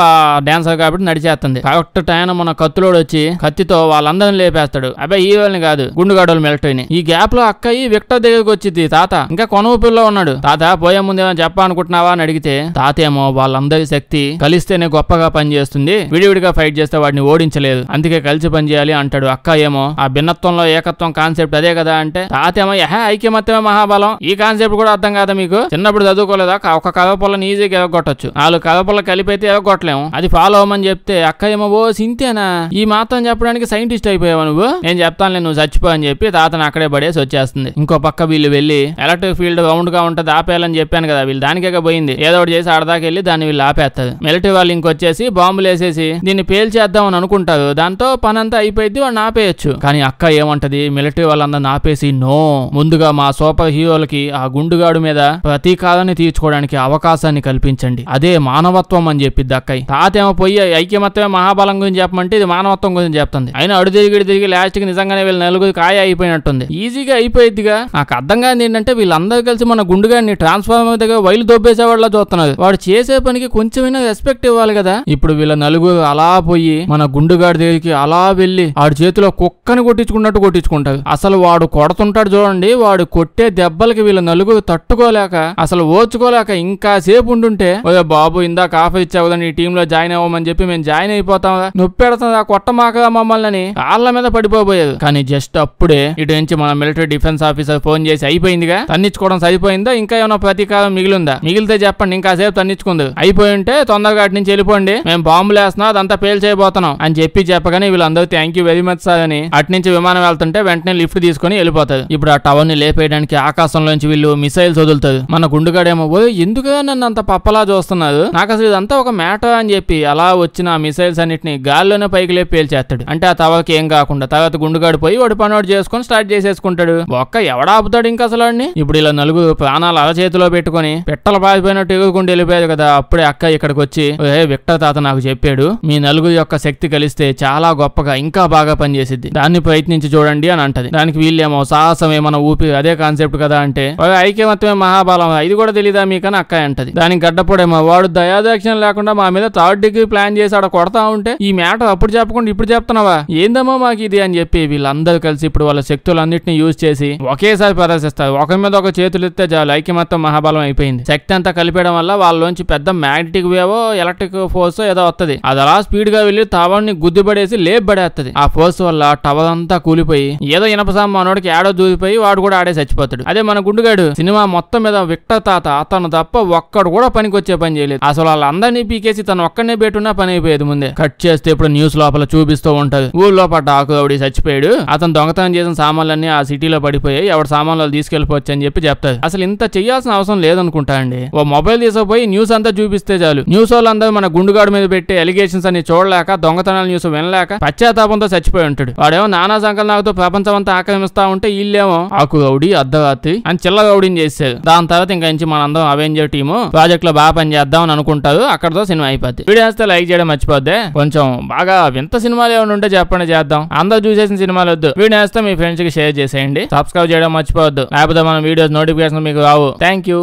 డాన్సర్ కాబట్టి నడిచేస్తుంది. కరెక్ట్ టైం మన కత్తులోడు వచ్చి కత్తితో వాళ్ళందరిని లేపేస్తాడు. అబ్బాయి ఈ వాళ్ళని కాదు గుండుగాడోలు మిలిటరీని. ఈ గ్యాప్ లో అక్కయ్యి విక్టర్ దగ్గరికి వచ్చింది. తాత ఇంకా కొనూపిల్లో ఉన్నాడు. తాత పోయే ముందు ఏమైనా చెప్పాలనుకుంటున్నావా అని అడిగితే తాత ఏమో వాళ్ళందరి శక్తి కలిస్తేనే గొప్పగా పనిచేస్తుంది, విడివిడిగా ఫైట్ చేస్తే వాడిని ఓడించలేదు, అందుకే కలిసి పనిచేయాలి అంటాడు. అక్క ఏమో ఆ భిన్నత్వంలో ఏకత్వం కాన్సెప్ట్ అదే కదా అంటే తాత ఏమో ఐక్యమత్యమే మహాబలం, ఈ కాన్సెప్ట్ కూడా అర్థం కాదా మీకు? చిన్నప్పుడు చదువుకోలేదా? ఒక కదపొల్లని ఈజీగా ఎగగొట్టచ్చు, 4 కదపొల్ల కలిపైతే ఎగగొట్టలేము, అది ఫాలో అవ్వమని చెప్తే అక్క ఏమో ఓ సింతేనా ఈ మాత్రం చెప్పడానికి సైంటిస్ట్ అయిపోయావు నువ్వు, నేను చెప్తాను నువ్వు చచ్చిపో అని చెప్పి తాతను అక్కడే పడేసి వచ్చేస్తుంది. ఇంకో పక్క వీళ్ళు వెళ్ళి ఎలక్ట్రిక్ ఫీల్డ్ రౌండ్ గా ఉంటది ఆపేయాలని చెప్పాను కదా, వీళ్ళు దానికే పోయింది. ఏదో ఒకటి చేసి ఆడదాకా వెళ్ళి దాన్ని వీళ్ళు ఆపేస్తారు. మిలిటరీ వాళ్ళు ఇంకొచ్చేసి బాంబులు వేసేసి దీన్ని పేల్చేద్దాం అని అనుకుంటారు. దాంతో పని అంతా అయిపోయింది, వాడిని ఆపేయచ్చు. కానీ అక్క ఏమంటది, మిలిటరీ వాళ్ళందరిని ఆపేసి నో, ముందుగా మా సూపర్ హీరోలకి ఆ గుండుగాడు మీద ప్రతీకారాన్ని తీర్చుకోవడానికి అవకాశాన్ని కల్పించండి, అదే మానవత్వం అని చెప్పిద్ది అక్కయ్య. తాతేమో పోయి ఐక్యమత్యమే మహాబలం గురించి చెప్పమంటే ఇది మానవత్వం గురించి చెప్తుంది. అయినా అడు తిరిగి లాస్ట్ కి నిజంగానే వీళ్ళు నలుగురు కాయ అయిపోయినట్టుంది. ఈజీగా అయిపోయిద్దిగా. నాకు అర్థం కాదు ఏంటంటే వీళ్ళందరూ కలిసి మన గుండుగాడిని ట్రాన్స్ఫార్మర్ దగ్గర వైలు దొబ్బేసేవాళ్ళ చూస్తున్నారు. వాడు చేసే పనికి కొంచెమైనా రెస్పెక్ట్ ఇవ్వాలి కదా. ఇప్పుడు వీళ్ళ నలుగురు అలా పోయి మన గుండుగాడి దగ్గరికి అలా వెళ్లి వాడి చేతిలో కుక్కని కొట్టించుకున్నట్టు కొట్టించుకుంటారు. అసలు వాడు కొడుతుంటాడు చూడండి, వాడు కొట్టే దెబ్బలకి వీళ్ళ నలుగురు తట్టుకోలేక అసలు ఓర్చుకోలేక ఇంకా సేపు ఉంటుంటే బాబు ఇందాక ఆఫర్ ఇచ్చావు నీ టీమ్ లో జాయిన్ అవ్వమని చెప్పి మేము జాయిన్ అయిపోతాం, నొప్పి పెడుతుందా కొట్టమాకగా మమ్మల్ని కాళ్ళ మీద పడిపోబోయేది. కానీ జస్ట్ అప్పుడే ఇటు నుంచి మన మిలిటరీ డిఫెన్స్ ఆఫీసర్ ఫోన్ చేసి అయిపోయిందిగా, తన్నించుకోవడం సరిపోయిందా, ఇంకా ఏమైనా ప్రతీకారం మిగిలిందా, మిగిలితే చెప్పండి ఇంకా సేపు తన్నించుకుంది, అయిపోయి ఉంటే తొందరగా అటు నుంచి వెళ్ళిపోండి, మేము బాంబులు వేస్తున్నాం అదంతా పేల్ చేయబోతున్నాం అని చెప్పగానే వీళ్ళందరూ thank you very much sir అని అటు నుంచి విమానం వెళ్తుంటే వెంటనే లిఫ్ట్ తీసుకుని వెళ్ళిపోతారు. ఇప్పుడు ఆ టవర్ ని లేపేయడానికి ఆకాశంలోంచి వీళ్ళు మిసైల్స్ వదులుతారు. మన గుండుగాడేమో ఎందుకుగా నన్ను అంత పప్పలా చూస్తున్నారు, నాకు అసలు ఇదంతా ఒక మ్యాటర్ అని చెప్పి అలా వచ్చిన మిసైల్స్ అన్నిటిని గాల్లోనే పైకి లేపి పేల్చేస్తాడు. అంటే ఆ టవర్కి ఏం కాకుండా తర్వాత గుండుగాడు పోయి వాడు పనోడు చేసుకుని స్టార్ట్ చేసేసుకుంటాడు. ఒక్క ఎవడాపుతాడు ఇంకా అసలు వాడిని. ఇప్పుడు ఇలా నలుగురు ప్రాణాలు అరచేతిలో పెట్టుకుని పెట్టలు పారిపోయినట్టు ఎగురుకుంటూ వెళ్ళిపోయారు కదా. అప్పుడే అక్క ఇక్కడికి వచ్చి విక్టర్ తాత నాకు చెప్పాడు మీ నలుగురు యొక్క శక్తి కలిస్తే చాలా గొప్పగా ఇంకా బాగా పనిచేసిద్ది, దాన్ని ప్రయత్నించి చూడండి అని అంటది. దానికి వీళ్ళేమో సాహసం ఏమన్నా ఊపి అదే కాన్సెప్ట్ కదా అంటే ఐక్యమత్యమే మహాబలం ఇది కూడా తెలీదా మీకని అక్క అంటది. దానికి గడ్డపోడేమో వాడు దయాదాక్షిణ్యం లేకుండా మా మీద 3rd డిగ్రీ ప్లాన్ చేసి ఆడ కొడతా ఉంటే ఈ మ్యాటర్ అప్పుడు చెప్పకుండా ఇప్పుడు చెప్తున్నావా ఏందమ్మా మాకు ఇది అని చెప్పి వీళ్ళందరూ కలిసి ఇప్పుడు వాళ్ళ శక్తులన్నింటినీ యూజ్ చేసి ఒకేసారి ప్రదర్శిస్తారు. ఒక మీద ఒక చేతులు ఎత్తే చాలు ఐక్యమత్యం మహాబలం అయిపోయింది. శక్తి అంతా కలిపేయడం వల్ల వాళ్ళలోంచి పెద్ద మ్యాగ్నెటిక్ వేవో ఎలక్ట్రిక్ ఫోర్స్ ఏదో వస్తుంది. అది అలా స్పీడ్ గా వెళ్లి టవర్ ని గుద్దిపడేసి లేపబడేస్తుంది. ఆ ఫోర్స్ వల్ల టవర్ అంతా కూలిపోయి ఏదో ఇనపసాం మనోడికి ఆడో దూరిపోయి వాడు కూడా ఆడే చచ్చిపోతాడు. అదే మన గుండుగాడు సినిమా మొత్తం మీద విక్టర్ తాత అతను తప్ప ఒక్కడు కూడా పనికి వచ్చే పని చేయలేదు. అసలు వాళ్ళందరినీ పీకేసి తను ఒక్కడనే పెట్టున్నా పని అయిపోయేది. ముందే కట్ చేస్తే ఇప్పుడు న్యూస్ లోపల చూపిస్తూ ఉంటది. ఊళ్ళో పడ్డ ఆకురౌడి చచ్చిపోయాడు, అతను దొంగతనం చేసిన సామాన్లన్నీ ఆ సిటీలో పడిపోయాయి, ఎవరి సామాన్లు తీసుకెళ్లిపోవచ్చు అని చెప్పి చెప్తారు. అసలు ఇంత చేయాల్సిన అవసరం లేదనుకుంటా అండి. ఓ మొబైల్ తీసుకుపోయి న్యూస్ అంతా చూపిస్తే చాలు. న్యూస్ వాళ్ళందరూ మన గుండుగాడు మీద పెట్టే ఎలిగేషన్స్ అన్ని చూడలేక దొంగతనాల న్యూస్ వినలేక పశ్చాత్తాపంతో చచ్చిపోయి ఉంటాడు. వాడేమో నానా సంకలనాలతో ప్రపంచం అంతా ఆక్రమిస్తా ఉంటే వీళ్ళేమో ఆకురౌడి అర్ధరాత్రి అని చిల్లగౌడిని చేశారు. దాని తర్వాత ఇంకా నుంచి మనందరం అవెంజర్ టీము ప్రాజెక్ట్ లో బాగా పని చేద్దాం అని అనుకుంటారు. అక్కడతో సినిమా అయిపోద్ది. వీడియో వేస్తే లైక్ చేయడం మర్చిపోద్ది. కొంచెం బాగా వింత సినిమాలు ఏమైనా ఉంటే చెప్పండి చేద్దాం. అందరూ చూసేసిన సినిమాలు వద్దు. వీడియో వేస్తే మీ ఫ్రెండ్స్ కి షేర్ చేసేయండి. సబ్స్క్రైబ్ చేయడం మర్చిపోవద్దు, లేకపోతే మన వీడియోస్ నోటిఫికేషన్ మీకు రావు. Thank you.